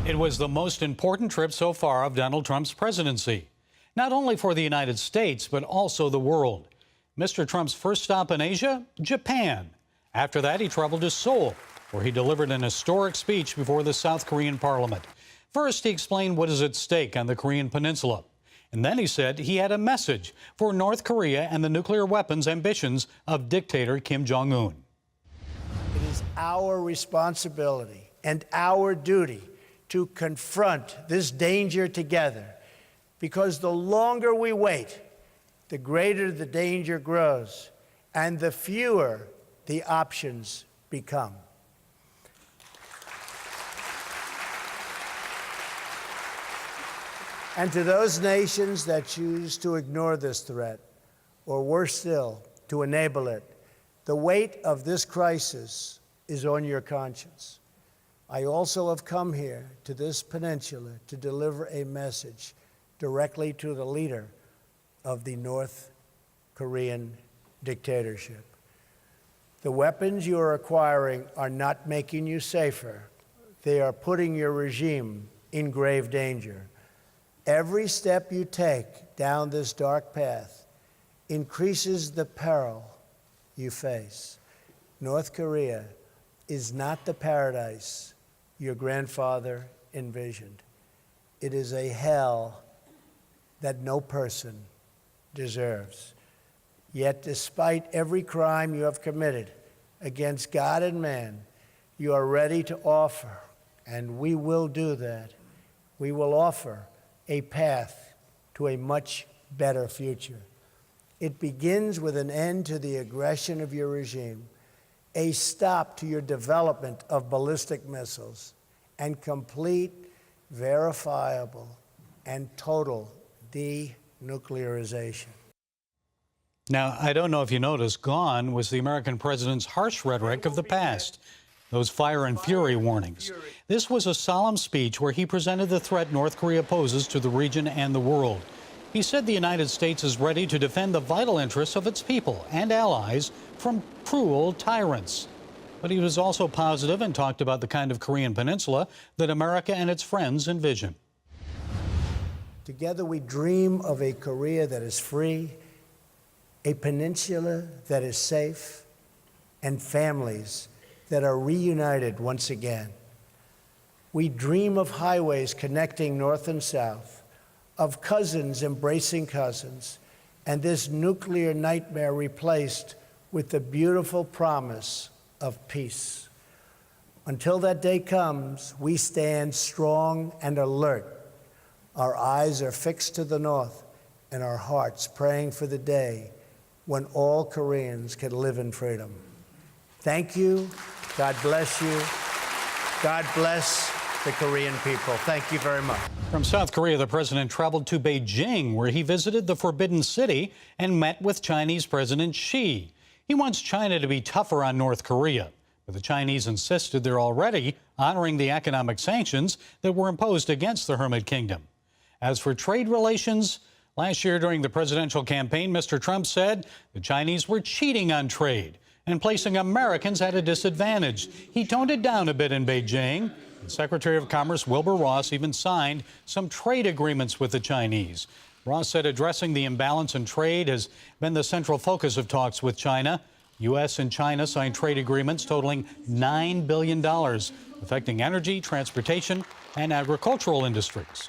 It was the most important trip so far of Donald Trump's presidency, not only for the United States, but also the world. Mr. Trump's first stop in Asia, Japan. After that, he traveled to Seoul, where he delivered an historic speech before the South Korean parliament. First, he explained what is at stake on the Korean peninsula. And then he said he had a message for North Korea and the nuclear weapons ambitions of dictator Kim Jong-un. It is our responsibility and our duty to confront this danger together, because the longer we wait, the greater the danger grows and the fewer the options become. And to those nations that choose to ignore this threat, or worse still, to enable it, the weight of this crisis is on your conscience. I also have come here to this peninsula to deliver a message directly to the leader of the North Korean dictatorship. The weapons you are acquiring are not making you safer. They are putting your regime in grave danger. Every step you take down this dark path increases the peril you face. North Korea is not the paradise your grandfather envisioned. It is a hell that no person deserves. Yet, despite every crime you have committed against God and man, you are ready to offer, and we will do that. We will offer a path to a much better future. It begins with an end to the aggression of your regime, a stop to your development of ballistic missiles, and complete, verifiable, and total denuclearization. Now, I don't know if you noticed, gone was the American president's harsh rhetoric of the past, those fire and fury warnings. This was a solemn speech where he presented the threat North Korea poses to the region and the world. He said the United States is ready to defend the vital interests of its people and allies from cruel tyrants. But he was also positive and talked about the kind of Korean peninsula that America and its friends envision. Together we dream of a Korea that is free, a peninsula that is safe, and families that are reunited once again. We dream of highways connecting north and south, of cousins embracing cousins, and this nuclear nightmare replaced with the beautiful promise of peace. Until that day comes, we stand strong and alert. Our eyes are fixed to the north, and our hearts praying for the day when all Koreans can live in freedom. Thank you. God bless you. God bless the Korean people. Thank you very much. From South Korea, the president traveled to Beijing, where he visited the Forbidden City and met with Chinese President Xi. He wants China to be tougher on North Korea, but the Chinese insisted they're already honoring the economic sanctions that were imposed against the Hermit Kingdom. As for trade relations, last year during the presidential campaign, Mr. Trump said the Chinese were cheating on trade and placing Americans at a disadvantage. He toned it down a bit in Beijing. Secretary of Commerce Wilbur Ross even signed some trade agreements with the Chinese. Ross said addressing the imbalance in trade has been the central focus of talks with China. U.S. and China signed trade agreements totaling $9 billion, affecting energy, transportation, and agricultural industries.